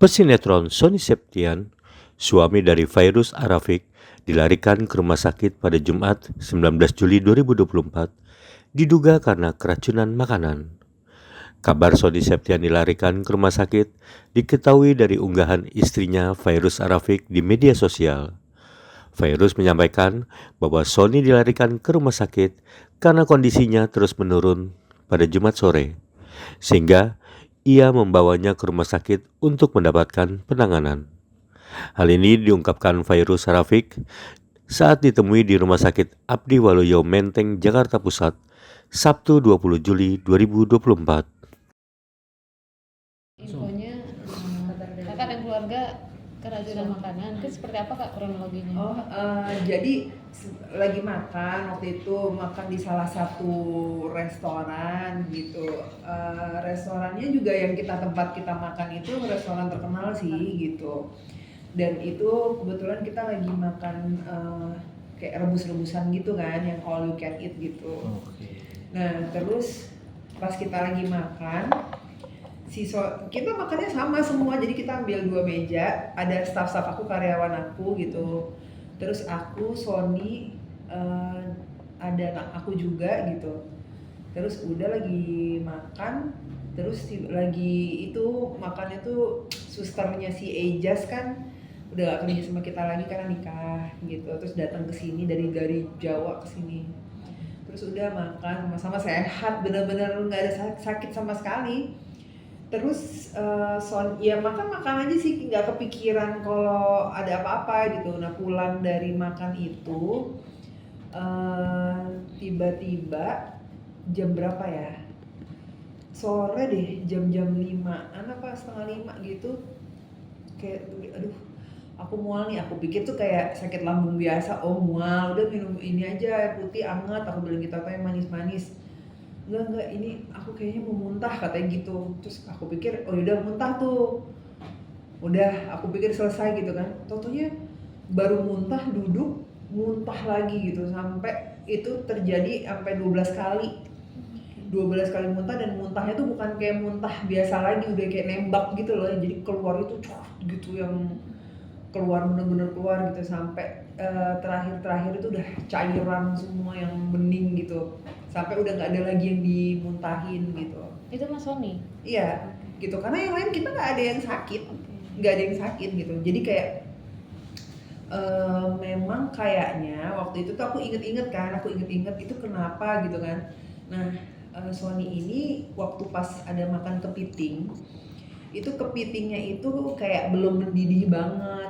Pesinetron Sony Septian, suami dari Fairuz Arafiq, dilarikan ke rumah sakit pada Jumat 19 Juli 2024 diduga karena keracunan makanan. Kabar Sony Septian dilarikan ke rumah sakit diketahui dari unggahan istrinya Fairuz Arafiq di media sosial. Fairuz menyampaikan bahwa Sony dilarikan ke rumah sakit karena kondisinya terus menurun pada Jumat sore, sehingga ia membawanya ke rumah sakit untuk mendapatkan penanganan. Hal ini diungkapkan Fairuz Arafiq saat ditemui di Rumah Sakit Abdi Waluyo Menteng, Jakarta Pusat, Sabtu 20 Juli 2024. Infonya kakak dan keluarga keracunan makanan, itu seperti apa kak kronologinya? Jadi lagi makan waktu itu, makan di salah satu restoran gitu. Restorannya juga yang tempat kita makan itu restoran terkenal sih gitu. Dan itu kebetulan kita lagi makan kayak rebus-rebusan gitu kan, yang all you can eat gitu. Nah terus pas kita lagi makan, kita makannya sama semua, jadi kita ambil 2 meja, ada staff-staff aku, karyawan aku gitu, terus aku, Sony, ada anak aku juga gitu. Terus udah lagi makan, terus lagi itu makannya tuh susternya si Ejas kan udah gak kerja sama kita lagi karena nikah gitu, terus datang ke sini dari Jawa ke sini. Terus udah makan sama-sama sehat, bener-bener nggak ada sakit sama sekali. Terus ya makan aja sih, nggak kepikiran kalau ada apa-apa gitu. Nah pulang dari makan itu tiba-tiba jam berapa ya, sore deh, jam 5-an apa setengah 5 gitu, kayak aduh aku mual nih. Aku pikir tuh kayak sakit lambung biasa, oh mual, udah minum ini aja air putih anget, aku bilang gitu, apa yang manis-manis. Enggak, ini aku kayaknya mau muntah katanya gitu. Terus aku pikir, oh yaudah muntah tuh, udah aku pikir selesai gitu kan. Totonya baru muntah, duduk muntah lagi gitu, sampai itu terjadi sampai 12 kali 12 kali muntah. Dan muntahnya tuh bukan kayak muntah biasa lagi, udah kayak nembak gitu loh. Jadi keluar itu gitu, yang keluar bener-bener keluar gitu, sampai terakhir itu udah cairan semua yang bening gitu, sampai udah nggak ada lagi yang dimuntahin gitu. Itu Mas Sony? Iya gitu, karena yang lain kita nggak ada yang sakit gitu. Jadi kayak memang kayaknya waktu itu tuh aku inget-inget itu kenapa gitu kan. Nah Sony ini waktu pas ada makan kepiting, itu kepitingnya itu kayak belum mendidih banget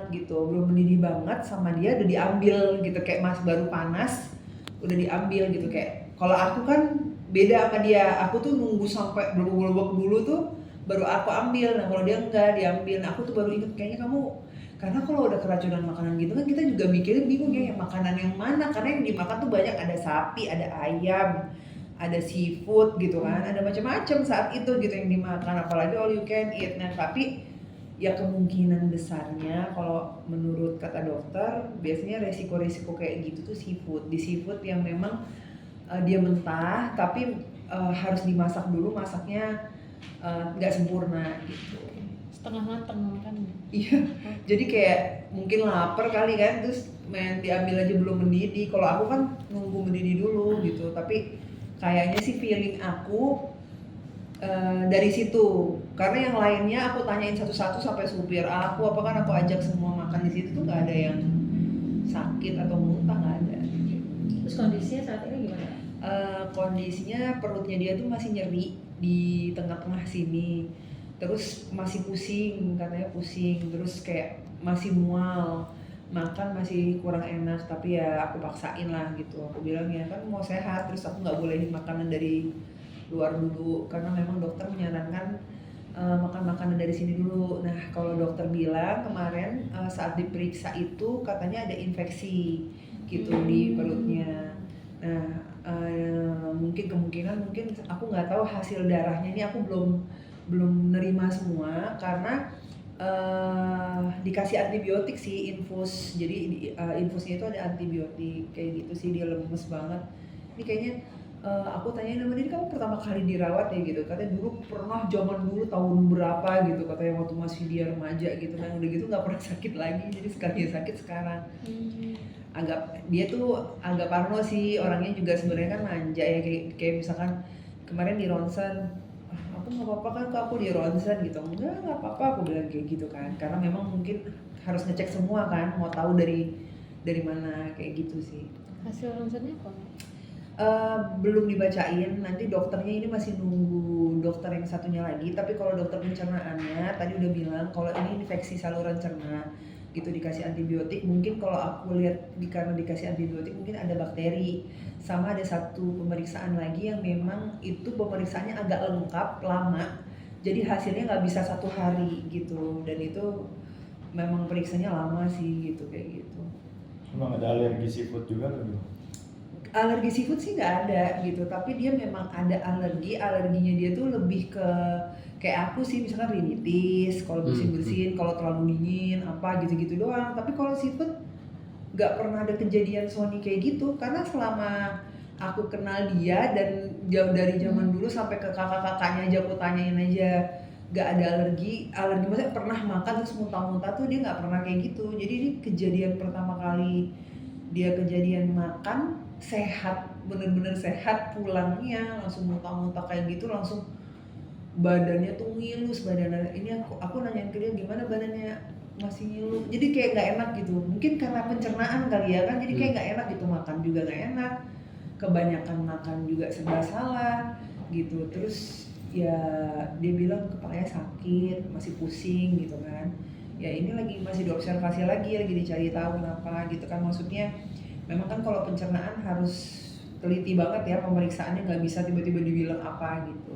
sama dia udah diambil gitu, kayak mas baru panas udah diambil gitu. Kayak kalau aku kan beda sama dia, aku tuh nunggu sampai berubah dulu tuh baru aku ambil. Nah kalau dia enggak diambil. Nah aku tuh baru inget, kayaknya kamu, karena kalau udah keracunan makanan gitu kan kita juga mikirnya bingung ya, yang makanan yang mana, karena yang dimakan tuh banyak, ada sapi, ada ayam, ada seafood gitu kan, ada macam-macam saat itu gitu yang dimakan, apalagi all you can eat. Nah tapi ya kemungkinan besarnya kalau menurut kata dokter, biasanya resiko-resiko kayak gitu tuh di seafood yang memang dia mentah tapi harus dimasak dulu, masaknya nggak sempurna gitu, Setengah mateng kan? iya. Jadi kayak mungkin lapar kali kan, terus main diambil aja belum mendidih. Kalau aku kan nunggu mendidih dulu gitu. Tapi kayaknya sih feeling aku dari situ, karena yang lainnya aku tanyain satu-satu sampai supir aku apa kan, aku ajak semua makan di situ tuh nggak ada yang sakit atau muntah, nggak ada. Terus kondisinya saat ini gimana? Kondisinya perutnya dia tuh masih nyeri di tengah-tengah sini, terus masih pusing, katanya pusing, terus kayak masih mual, makan masih kurang enak. Tapi ya aku paksain lah gitu, aku bilang ya kan mau sehat, terus aku nggak bolehin makanan dari luar dulu karena memang dokter menyarankan makan makanan dari sini dulu. Nah kalau dokter bilang kemarin saat diperiksa itu katanya ada infeksi gitu di perutnya. Nah mungkin aku nggak tahu hasil darahnya, ini aku belum nerima semua karena dikasih antibiotik sih, infus. Jadi infusnya itu ada antibiotik kayak gitu sih, dia lemes banget. Ini kayaknya Aku tanyain sama dia, kamu pertama kali dirawat ya gitu, katanya dulu pernah zaman dulu tahun berapa gitu, katanya waktu masih dia remaja gitu kan, udah gitu nggak pernah sakit lagi, jadi sekali sakit sekarang. Dia tuh agak parno sih, orangnya juga sebenarnya kan manja ya, kayak misalkan kemarin di ronsen, aku nggak apa-apa kan kak, aku di ronsen gitu, enggak nggak apa-apa aku bilang kayak gitu kan, karena memang mungkin harus ngecek semua kan, mau tahu dari mana kayak gitu sih. Hasil ronsennya apa? Belum dibacain, nanti dokternya ini masih nunggu dokter yang satunya lagi, tapi kalau dokter pencernaannya tadi udah bilang kalau ini infeksi saluran cerna gitu, dikasih antibiotik, mungkin kalau aku lihat karena dikasih antibiotik mungkin ada bakteri, sama ada satu pemeriksaan lagi yang memang itu pemeriksaannya agak lengkap, lama, jadi hasilnya nggak bisa 1 hari gitu, dan itu memang periksanya lama sih gitu, kayak gitu. Emang ada alergi seafood juga kan? Alergi seafood sih nggak ada gitu, tapi dia memang ada alerginya dia tuh lebih ke kayak aku sih, misalkan rinitis kalau bersin-bersin, kalau terlalu dingin apa gitu-gitu doang. Tapi kalau seafood nggak pernah ada kejadian Sony kayak gitu, karena selama aku kenal dia dan jauh dari zaman dulu sampai ke kakak-kakaknya aja aku tanyain aja, nggak ada alergi maksudnya pernah makan terus muntah-muntah tuh dia nggak pernah kayak gitu. Jadi ini kejadian pertama kali dia kejadian makan sehat, bener-bener sehat, pulangnya langsung muntah-muntah kayak gitu, langsung badannya tuh ngilus, badannya ini aku nanyain ke dia gimana badannya, masih ngilu, jadi kayak nggak enak gitu, mungkin karena pencernaan kali ya kan, jadi kayak nggak enak gitu, makan juga nggak enak, kebanyakan makan juga serba salah gitu. Terus ya dia bilang kepalanya sakit, masih pusing gitu kan, ya ini masih diobservasi lagi dicari tahu kenapa gitu kan. Maksudnya memang kan kalau pencernaan harus teliti banget ya pemeriksaannya, nggak bisa tiba-tiba dibilang apa gitu.